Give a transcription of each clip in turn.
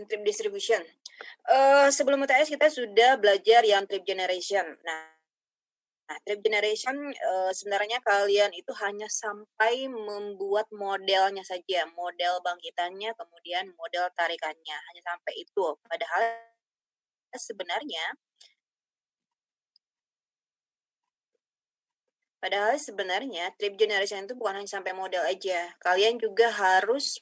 and trip distribution. Sebelum UTS kita sudah belajar yang trip generation. Nah, trip generation sebenarnya kalian itu hanya sampai membuat modelnya saja, model bangkitannya, kemudian model tarikannya, hanya sampai itu. Padahal sebenarnya trip generation itu bukan hanya sampai model aja. Kalian juga harus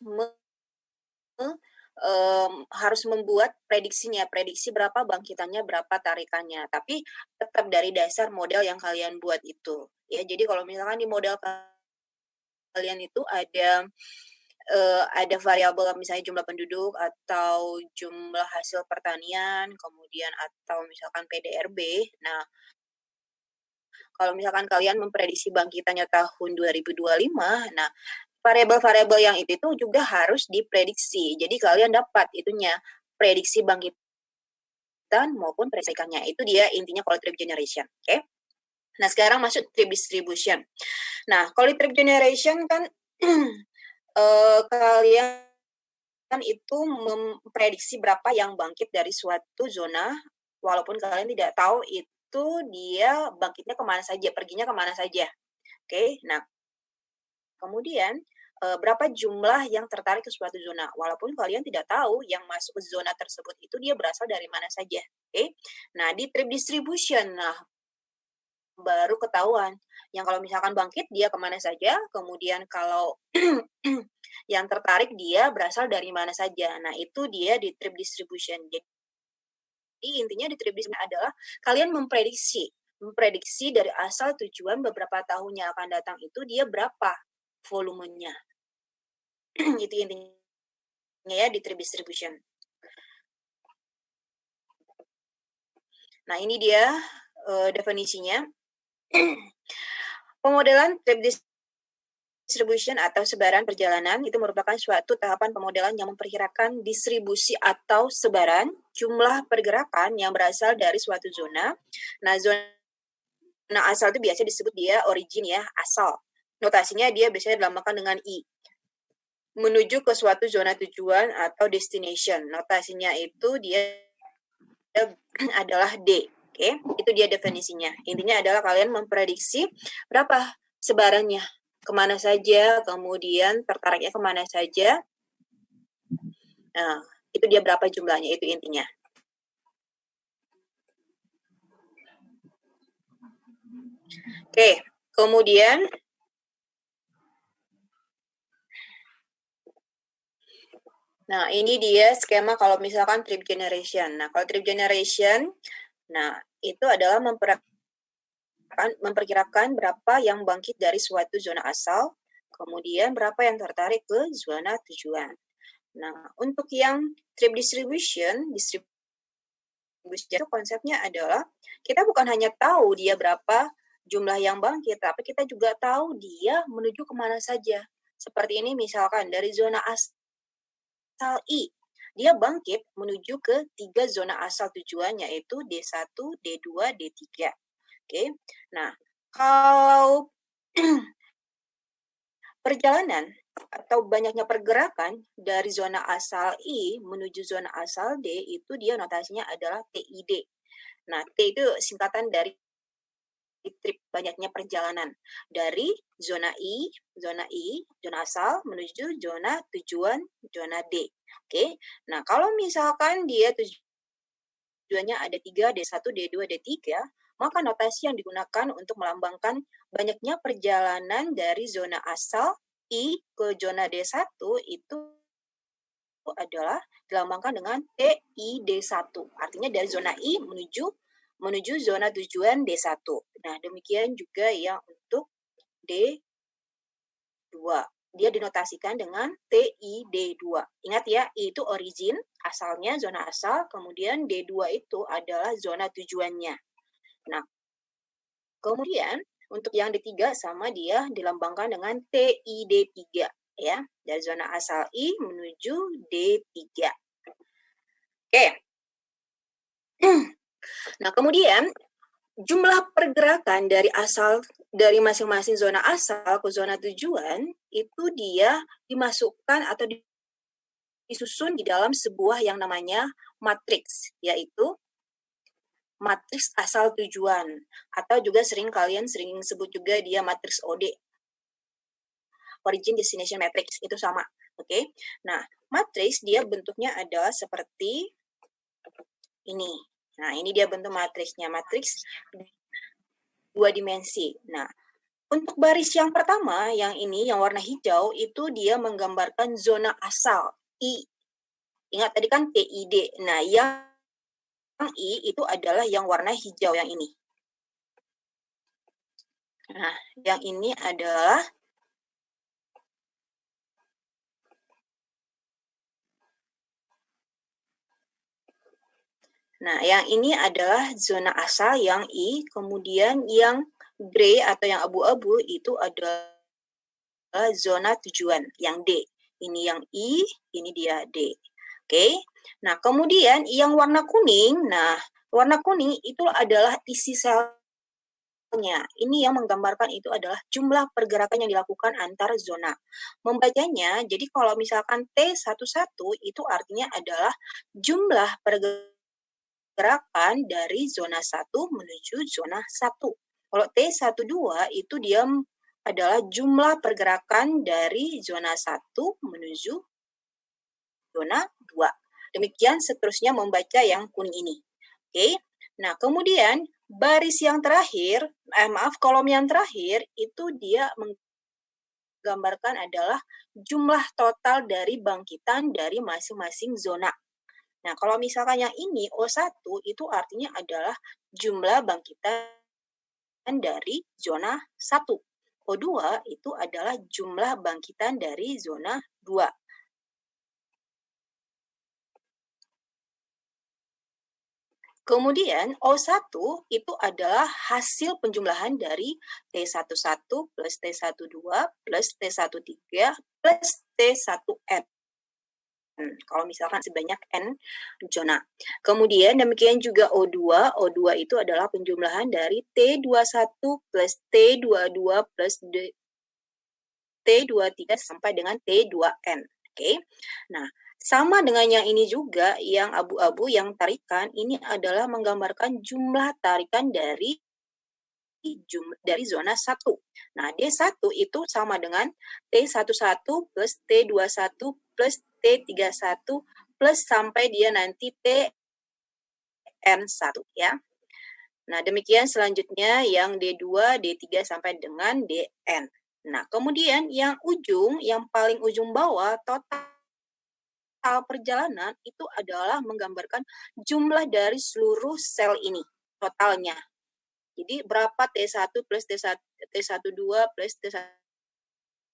membuat prediksinya, prediksi berapa bangkitannya, berapa tarikannya. Tapi tetap dari dasar model yang kalian buat itu. Ya, jadi kalau misalkan di model kalian itu ada variabel misalnya jumlah penduduk atau jumlah hasil pertanian, kemudian atau misalkan PDRB. Nah, kalau misalkan kalian memprediksi bangkitannya tahun 2025, nah variabel-variabel yang itu juga harus diprediksi. Jadi kalian dapat itunya, prediksi bangkitan maupun prediksikannya. Itu dia intinya kalau trip generation. Oke? Nah, sekarang masuk trip distribution. Nah, kalau trip generation kan kalian itu memprediksi berapa yang bangkit dari suatu zona, walaupun kalian tidak tahu itu dia bangkitnya kemana saja, perginya kemana saja. Oke? Nah, kemudian, berapa jumlah yang tertarik ke suatu zona, walaupun kalian tidak tahu yang masuk ke zona tersebut itu dia berasal dari mana saja. Oke? Nah, di trip distribution, nah baru ketahuan. Yang kalau misalkan bangkit dia kemana saja, kemudian kalau yang tertarik dia berasal dari mana saja. Nah, itu dia di trip distribution. Jadi intinya di trip distribution adalah kalian memprediksi dari asal tujuan beberapa tahun yang akan datang itu dia berapa volumenya. Itu intinya ya di trip distribution. Nah, ini dia definisinya. Pemodelan trip distribution atau sebaran perjalanan itu merupakan suatu tahapan pemodelan yang memperkirakan distribusi atau sebaran jumlah pergerakan yang berasal dari suatu zona. Nah, zona asal itu biasanya disebut dia origin ya, asal. Notasinya dia biasanya dilambangkan dengan I. Menuju ke suatu zona tujuan atau destination. Notasinya itu dia adalah D. Oke, itu dia definisinya. Intinya adalah kalian memprediksi berapa sebarannya, kemana saja, kemudian tertariknya kemana saja. Nah, itu dia berapa jumlahnya, itu intinya. Oke, kemudian nah, ini dia skema kalau misalkan trip generation. Nah, kalau trip generation, nah, itu adalah memperkirakan berapa yang bangkit dari suatu zona asal, kemudian berapa yang tertarik ke zona tujuan. Nah, untuk yang trip distribution itu konsepnya adalah kita bukan hanya tahu dia berapa jumlah yang bangkit, tapi kita juga tahu dia menuju kemana saja. Seperti ini misalkan dari zona asal I, dia bangkit menuju ke 3 zona asal tujuan, yaitu D1, D2, D3. Oke, nah kalau perjalanan atau banyaknya pergerakan dari zona asal I menuju zona asal D itu dia notasinya adalah TID. Nah, T itu singkatan dari trip, banyaknya perjalanan dari zona zona asal menuju zona tujuan, zona D. Oke, nah kalau misalkan dia tujuannya ada 3, D1, D2, D3, maka notasi yang digunakan untuk melambangkan banyaknya perjalanan dari zona asal I ke zona D1 itu adalah dilambangkan dengan TID1. Artinya dari zona I menuju zona tujuan D1. Nah, demikian juga yang untuk D2. Dia dinotasikan dengan TID2. Ingat ya, I itu origin, asalnya, zona asal, kemudian D2 itu adalah zona tujuannya. Nah, kemudian untuk yang D3 sama dia dilambangkan dengan TID3 ya, dari zona asal I menuju D3. Oke. Nah, kemudian jumlah pergerakan dari masing-masing zona asal ke zona tujuan itu dia dimasukkan atau disusun di dalam sebuah yang namanya matriks, yaitu matriks asal tujuan, atau juga kalian sering sebut juga dia matriks OD, origin destination matrix, itu sama. Oke. Nah, matriks dia bentuknya adalah seperti ini. Nah, ini dia bentuk matriksnya, matriks 2 dimensi. Nah, untuk baris yang pertama, yang ini, yang warna hijau, itu dia menggambarkan zona asal, I. Ingat tadi kan TID. Nah, yang I itu adalah yang warna hijau yang ini. Nah, yang ini adalah zona asal yang I, kemudian yang grey atau yang abu-abu itu adalah zona tujuan yang D. Ini yang I, ini dia D. Oke. Nah, kemudian yang warna kuning, warna kuning itu adalah isi selnya. Ini yang menggambarkan itu adalah jumlah pergerakan yang dilakukan antar zona. Membacanya, jadi kalau misalkan T11 itu artinya adalah jumlah pergerakan dari zona 1 menuju zona 1. Kalau T12 itu dia adalah jumlah pergerakan dari zona 1 menuju zona 2. Demikian seterusnya membaca yang kuning ini. Oke. Nah, kemudian baris yang terakhir, kolom yang terakhir itu dia menggambarkan adalah jumlah total dari bangkitan dari masing-masing zona. Nah, kalau misalkan yang ini O1 itu artinya adalah jumlah bangkitan dari zona 1. O2 itu adalah jumlah bangkitan dari zona 2. Kemudian O1 itu adalah hasil penjumlahan dari T11 plus T12 plus T13 plus T1N. Kalau misalkan sebanyak N zona. Kemudian demikian juga O2. O2 itu adalah penjumlahan dari T21 plus T22 plus T23 sampai dengan T2N. Oke. Nah, sama dengan yang ini juga, yang abu-abu, yang tarikan, ini adalah menggambarkan jumlah tarikan dari zona 1. Nah, D1 itu sama dengan T11 plus T21 plus T31 plus sampai dia nanti TN1 ya. Nah, demikian selanjutnya yang D2, D3 sampai dengan DN. Nah, kemudian yang paling ujung bawah, total perjalanan itu adalah menggambarkan jumlah dari seluruh sel ini, totalnya. Jadi berapa T1 plus T12 plus T13,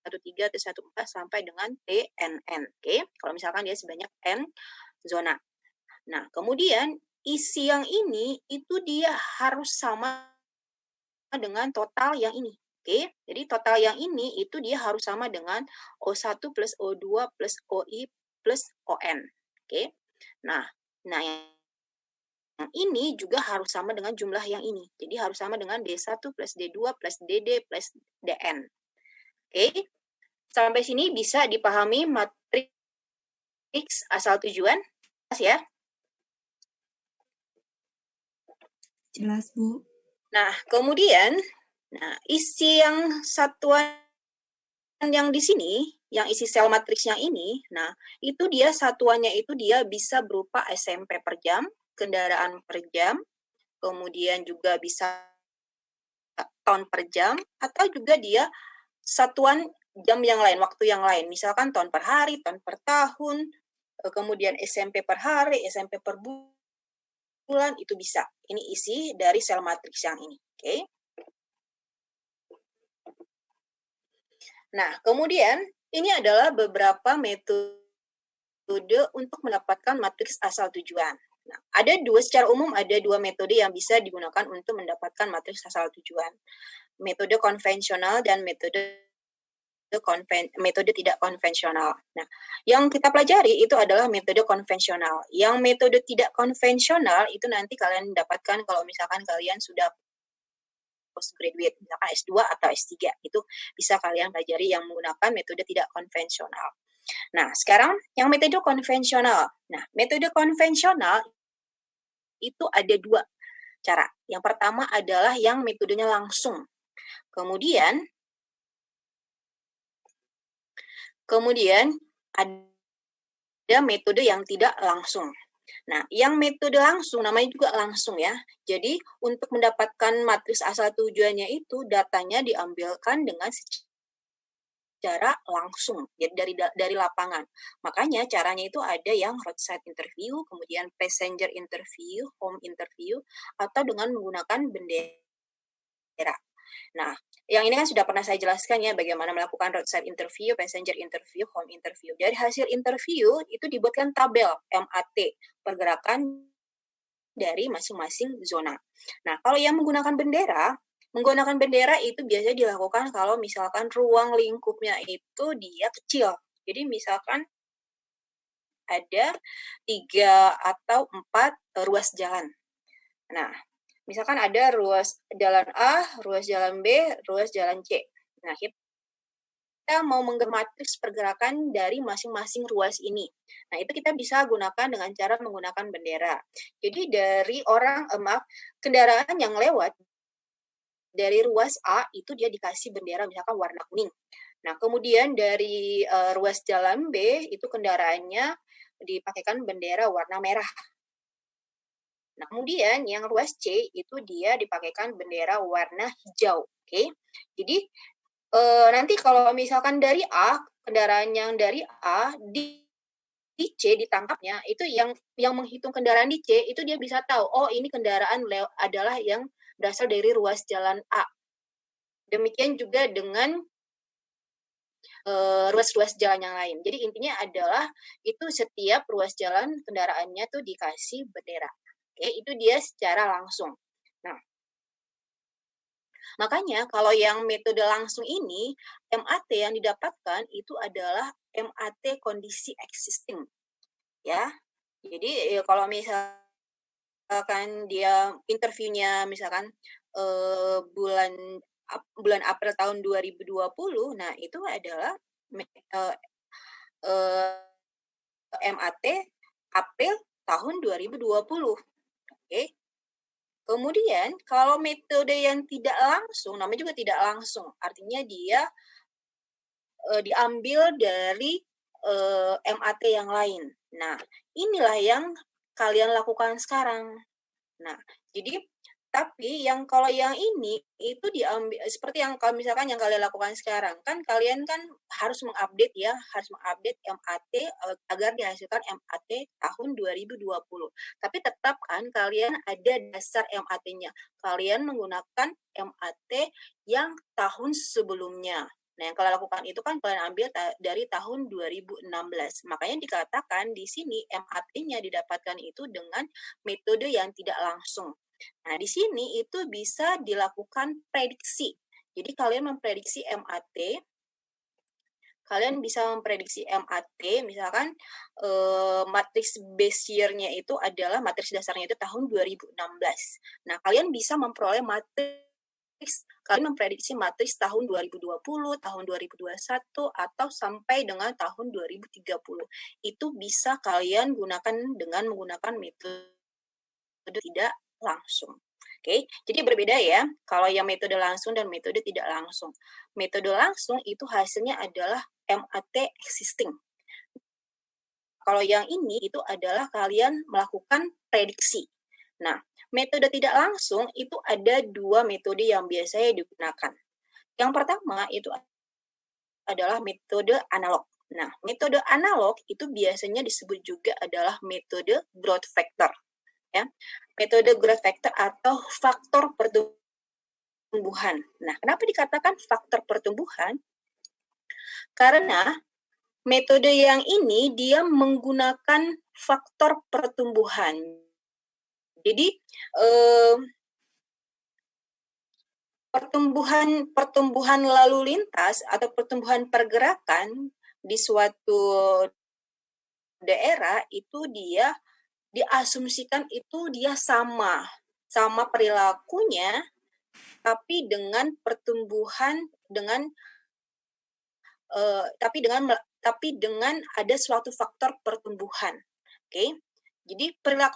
T14 sampai dengan TNN. Oke, kalau misalkan dia sebanyak N zona. Nah, kemudian isi yang ini itu dia harus sama dengan total yang ini. Oke, jadi total yang ini itu dia harus sama dengan O1 plus O2 plus OI plus ON. Oke. Nah yang ini juga harus sama dengan jumlah yang ini. Jadi harus sama dengan D1 plus D2 plus DD plus DN. Oke. Sampai sini bisa dipahami matriks asal tujuan? Jelas ya? Jelas, Bu. Nah, kemudian isi yang satuan yang di sini, yang isi sel matriks yang ini, itu dia satuannya itu dia bisa berupa SMP per jam, kendaraan per jam, kemudian juga bisa ton per jam, atau juga dia satuan jam yang lain, waktu yang lain. Misalkan ton per hari, ton per tahun, kemudian SMP per hari, SMP per bulan, itu bisa. Ini isi dari sel matriks yang ini. Oke. Nah, kemudian ini adalah beberapa metode untuk mendapatkan matriks asal tujuan. Nah, secara umum ada dua metode yang bisa digunakan untuk mendapatkan matriks asal tujuan. Metode konvensional dan metode tidak konvensional. Nah, yang kita pelajari itu adalah metode konvensional. Yang metode tidak konvensional itu nanti kalian dapatkan kalau misalkan kalian sudah postgraduate, misalkan S2 atau S3, itu bisa kalian pelajari yang menggunakan metode tidak konvensional. Nah, sekarang yang metode konvensional. Nah, metode konvensional itu ada dua cara. Yang pertama adalah yang metodenya langsung. Kemudian ada metode yang tidak langsung. Nah, yang metode langsung namanya juga langsung ya. Jadi, untuk mendapatkan matriks asal tujuannya itu datanya diambilkan dengan secara langsung, jadi dari lapangan. Makanya caranya itu ada yang roadside interview, kemudian passenger interview, home interview, atau dengan menggunakan bendera. Nah, yang ini kan sudah pernah saya jelaskan ya bagaimana melakukan roadside interview, passenger interview, home interview. Dari hasil interview itu dibuatkan tabel MAT, pergerakan dari masing-masing zona. Nah, kalau yang menggunakan bendera itu biasanya dilakukan kalau misalkan ruang lingkupnya itu dia kecil. Jadi misalkan ada 3 atau 4 ruas jalan. Nah, misalkan ada ruas jalan A, ruas jalan B, ruas jalan C. Nah, kita mau matriks pergerakan dari masing-masing ruas ini. Nah, itu kita bisa gunakan dengan cara menggunakan bendera. Jadi dari kendaraan yang lewat dari ruas A itu dia dikasih bendera misalkan warna kuning. Nah, kemudian dari ruas jalan B itu kendaraannya dipakaikan bendera warna merah. Nah, kemudian yang ruas C itu dia dipakaikan bendera warna hijau. Oke. Jadi nanti kalau misalkan dari A, kendaraan yang dari A di C ditangkapnya, itu yang menghitung kendaraan di C itu dia bisa tahu, oh ini kendaraan adalah yang berasal dari ruas jalan A. Demikian juga dengan ruas-ruas jalan yang lain. Jadi intinya adalah itu setiap ruas jalan kendaraannya tuh dikasih bendera. Oke, itu dia secara langsung. Nah, makanya kalau yang metode langsung ini, MAT yang didapatkan itu adalah MAT kondisi existing. Ya. Jadi kalau misalkan dia interviewnya misalkan bulan April tahun 2020, nah itu adalah MAT April tahun 2020. Oke. Kemudian kalau metode yang tidak langsung, namanya juga tidak langsung, artinya dia diambil dari MAT yang lain. Nah, inilah yang kalian lakukan sekarang. Nah, jadi tapi kalau yang ini itu diambil seperti yang kalau misalkan yang kalian lakukan sekarang, kan kalian kan harus mengupdate ya, harus mengupdate MAT agar dihasilkan MAT tahun 2020. Tapi tetap kan kalian ada dasar MAT-nya. Kalian menggunakan MAT yang tahun sebelumnya. Nah, yang kalian lakukan itu kan kalian ambil dari tahun 2016. Makanya dikatakan di sini MAT-nya didapatkan itu dengan metode yang tidak langsung. Nah, di sini itu bisa dilakukan prediksi. Jadi kalian memprediksi MAT, kalian bisa memprediksi MAT, misalkan matriks base year-nya itu adalah matriks dasarnya itu tahun 2016. Nah, kalian bisa memperoleh kalian memprediksi matriks tahun 2020, tahun 2021, atau sampai dengan tahun 2030. Itu bisa kalian gunakan dengan menggunakan metode tidak langsung. Oke, jadi berbeda ya kalau yang metode langsung dan metode tidak langsung. Metode langsung itu hasilnya adalah MAT existing. Kalau yang ini itu adalah kalian melakukan prediksi. Nah, metode tidak langsung itu ada 2 metode yang biasanya digunakan. Yang pertama itu adalah metode analog. Nah, metode analog itu biasanya disebut juga adalah metode growth factor. Ya, metode growth factor atau faktor pertumbuhan. Nah, kenapa dikatakan faktor pertumbuhan? Karena metode yang ini dia menggunakan faktor pertumbuhan. Jadi pertumbuhan lalu lintas atau pertumbuhan pergerakan di suatu daerah itu dia diasumsikan itu dia sama perilakunya, tapi dengan pertumbuhan tapi dengan ada suatu faktor pertumbuhan. Oke. Jadi perilaku